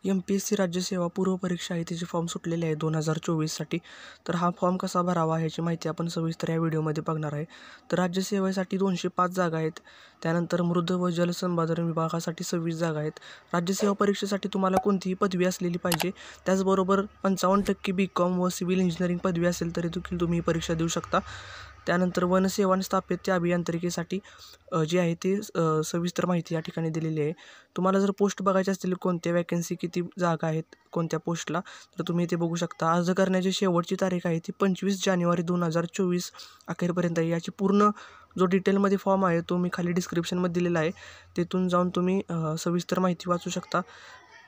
MPSC राज्यसेवा पूर्व परीक्षा आहे त्याचे फॉर्म सुटलेले आहे 2024साठी. तर हा फॉर्म कसा भरावा ह्याची माहिती आपण सविस्तर या व्हिडिओमध्ये बघणार आहे. तर राज्यसेवेसाठी 205 जागा आहेत. त्यानंतर मृद व जलसंसाधन विभागासाठी 26 जागा आहेत. राज्यसेवा परीक्षेसाठी तुम्हाला कोणतीही पदवी असलेली पाहिजे. त्याचबरोबर 55% BCom व सिव्हिल इंजिनिअरिंग पदवी असेल तरी देखील तुम्ही ही परीक्षा देऊ शकता. त्यानंतर वनसेवा आणि स्थापत्य अभियांत्रिकीसाठी जे आहे ते सविस्तर माहिती या ठिकाणी दिलेली आहे. तुम्हाला जर पोस्ट बघायचे असतील कोणत्या वॅकन्सी किती जागा आहेत कोणत्या पोस्टला तर तुम्ही इथे बघू शकता. अर्ज करण्याची शेवटची तारीख आहे ती 25 जानेवारी 2024 अखेरपर्यंत आहे. याची पूर्ण जो डिटेलमध्ये फॉर्म आहे तो मी खाली डिस्क्रिप्शनमध्ये दिलेला आहे. तिथून जाऊन तुम्ही सविस्तर माहिती वाचू शकता.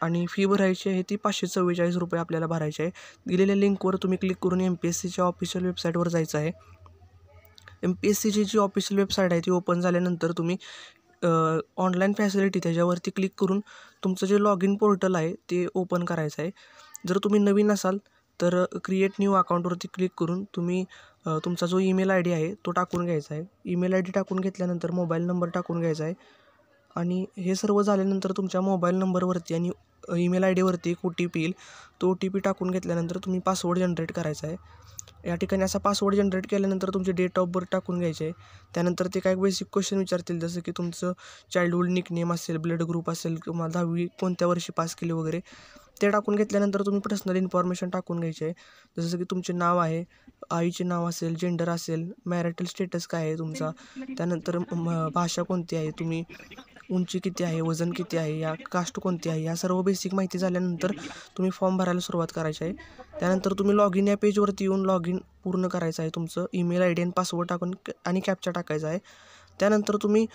आणि फी भरायची आहे ती 544 रुपये आपल्याला भरायची आहे. दिलेल्या लिंकवर तुम्ही क्लिक करून MPSCच्या ऑफिशियल वेबसाईटवर जायचं आहे. MPSCची जी ऑफिशियल वेबसाईट आहे ती ओपन झाल्यानंतर तुम्ही ऑनलाईन फॅसिलिटी त्याच्यावरती क्लिक करून तुमचं जे लॉग इन पोर्टल आहे ते ओपन करायचं आहे. जर तुम्ही नवीन असाल तर क्रिएट न्यू अकाउंटवरती क्लिक करून तुम्ही तुमचा जो ईमेल ID आहे तो टाकून घ्यायचा आहे. ईमेल ID टाकून घेतल्यानंतर मोबाईल नंबर टाकून घ्यायचा आहे. आणि हे सर्व झाल्यानंतर तुमच्या मोबाईल नंबरवरती आणि ईमेल IDवरती एक OTP येईल. तो OTP टाकून घेतल्यानंतर तुम्ही पासवर्ड जनरेट करायचा आहे. या ठिकाणी असा पासवर्ड जनरेट केल्यानंतर तुमचे डेट ऑफ बर्थ टाकून घ्यायचे आहे. त्यानंतर ते काही बेसिक क्वेश्चन विचारतील जसं की तुमचं चाइल्डहुड निकनेम असेल, ब्लड ग्रुप असेल किंवा 10वी कोणत्या वर्षी पास केली वगैरे ते टाकून घेतल्यानंतर तुम्ही पर्सनल इन्फॉर्मेशन टाकून घ्यायचे आहे. जसं की तुमचे नाव आहे, आईचे नाव असेल, जेंडर असेल, मॅरिटल स्टेटस काय आहे तुमचा, त्यानंतर भाषा कोणती आहे, तुम्ही उंची किती आहे, वजन किती आहे, या कास्ट कोणती आहे, या सर्व बेसिक माहिती झाल्यानंतर तुम्ही फॉर्म भरायला सुरुवात करायची आहे. त्यानंतर तुम्ही लॉग इन या पेजवरती येऊन लॉग इन पूर्ण करायचं आहे. तुमचं ईमेल ID आणि पासवर्ड टाकून आणि कॅप्चा टाकायचा आहे. त्यानंतर तुम्ही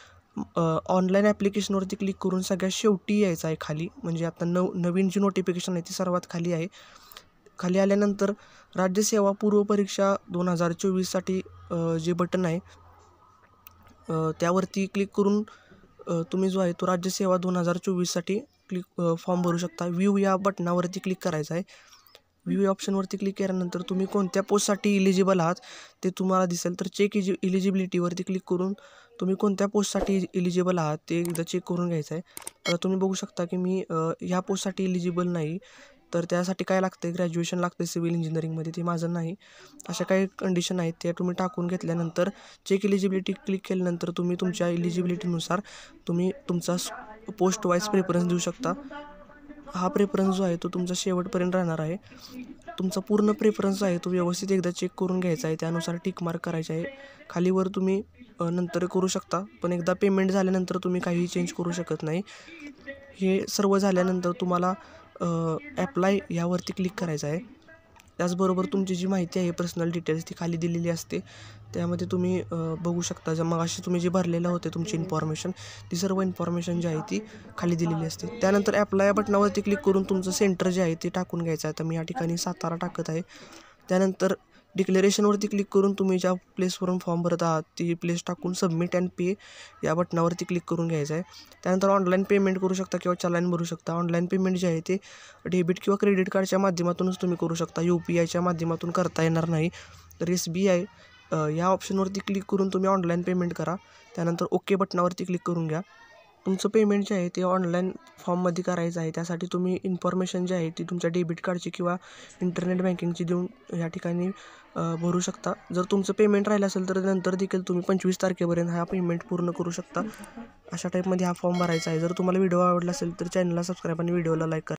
ऑनलाईन ॲप्लिकेशनवरती क्लिक करून सगळ्यात शेवटी यायचं आहे खाली. म्हणजे आता नवीन जी नोटिफिकेशन आहे ती सर्वात खाली आहे. खाली आल्यानंतर राज्यसेवा पूर्व परीक्षा 2024साठी जे बटन आहे त्यावरती क्लिक करून तुम्ही जो आहे तो राज्यसेवा 2024साठी फॉर्म भरू शकता. व्ह्यू या बटनावरती क्लिक करायचं आहे. व्ह्यू या ऑप्शनवरती क्लिक केल्यानंतर तुम्ही कोणत्या पोस्टसाठी इलिजिबल आहात ते तुम्हाला दिसेल. तर चेक इलिजिबिलिटीवरती क्लिक करून तुम्ही कोणत्या पोस्टसाठी इलिजिबल आहात ते एकदा चेक करून घ्यायचं आहे. आता तुम्ही बघू शकता की मी ह्या पोस्टसाठी इलिजिबल नाही. तर त्यासाठी काय लागतं आहे, ग्रॅज्युएशन लागतं आहे सिव्हिल इंजिनिअरिंगमध्ये, ते माझं नाही. अशा काही कंडिशन आहेत त्या तुम्ही टाकून घेतल्यानंतर चेक इलिजिबिलिटी क्लिक केल्यानंतर तुम्ही तुमच्या इलिजिबिलिटीनुसार तुम्ही तुमचा पोस्ट वाईज प्रेफरन्स देऊ शकता. हा प्रेफरन्स जो आहे तो तुमचा शेवटपर्यंत राहणार आहे. तुमचा पूर्ण प्रेफरन्स आहे तो व्यवस्थित एकदा चेक करून घ्यायचा आहे. त्यानुसार टिक मार्क करायचे आहे. खालीवर तुम्ही नंतर करू शकता, पण एकदा पेमेंट झाल्यानंतर तुम्ही काहीही चेंज करू शकत नाही. हे सर्व झाल्यानंतर तुम्हाला ॲप्लाय यावरती क्लिक करायचं आहे. त्याचबरोबर तुमची जी माहिती आहे पर्सनल डिटेल्स ती खाली दिलेली असते. त्यामध्ये तुम्ही बघू शकता मगाशी तुम्ही जे भरलेलं होते तुमची इन्फॉर्मेशन ती सर्व इन्फॉर्मेशन जी आहे ती खाली दिलेली असते. त्यानंतर ॲप्लाय या बटनावरती क्लिक करून तुमचं सेंटर जे आहे ते टाकून घ्यायचं आहे. तर मी या ठिकाणी सातारा टाकत आहे. त्यानंतर डिक्लेरेशनवरती क्लिक करून तुम्ही ज्या प्लेसवरून फॉर्म भरत आहात ती प्लेस टाकून सबमिट अँड पे या बटनावरती क्लिक करून घ्यायचं आहे. त्यानंतर ऑनलाईन पेमेंट करू शकता किंवा चलान भरू शकता. ऑनलाईन पेमेंट जे आहे ते डेबिट किंवा क्रेडिट कार्डच्या माध्यमातूनच तुम्ही करू शकता. UPIच्या माध्यमातून करता येणार नाही. तर SBI या ऑप्शनवरती क्लिक करून तुम्ही ऑनलाईन पेमेंट करा. त्यानंतर ओके बटनावरती क्लिक करून घ्या. तुमचं पेमेंट जे आहे ते ऑनलाईन फॉर्ममध्ये करायचं आहे. त्यासाठी तुम्ही इन्फॉर्मेशन जी आहे ती तुमच्या डेबिट कार्डची किंवा इंटरनेट बँकिंगची देऊन या ठिकाणी भरू शकता. जर तुमचं पेमेंट राहिलं असेल तर नंतर देखील तुम्ही 25 तारखेपर्यंत हा पेमेंट पूर्ण करू शकता. अशा टाईपमध्ये हा फॉर्म भरायचा आहे. जर तुम्हाला व्हिडिओ आवडला असेल तर चॅनलला सबस्क्राईब आणि व्हिडिओला लाईक करा.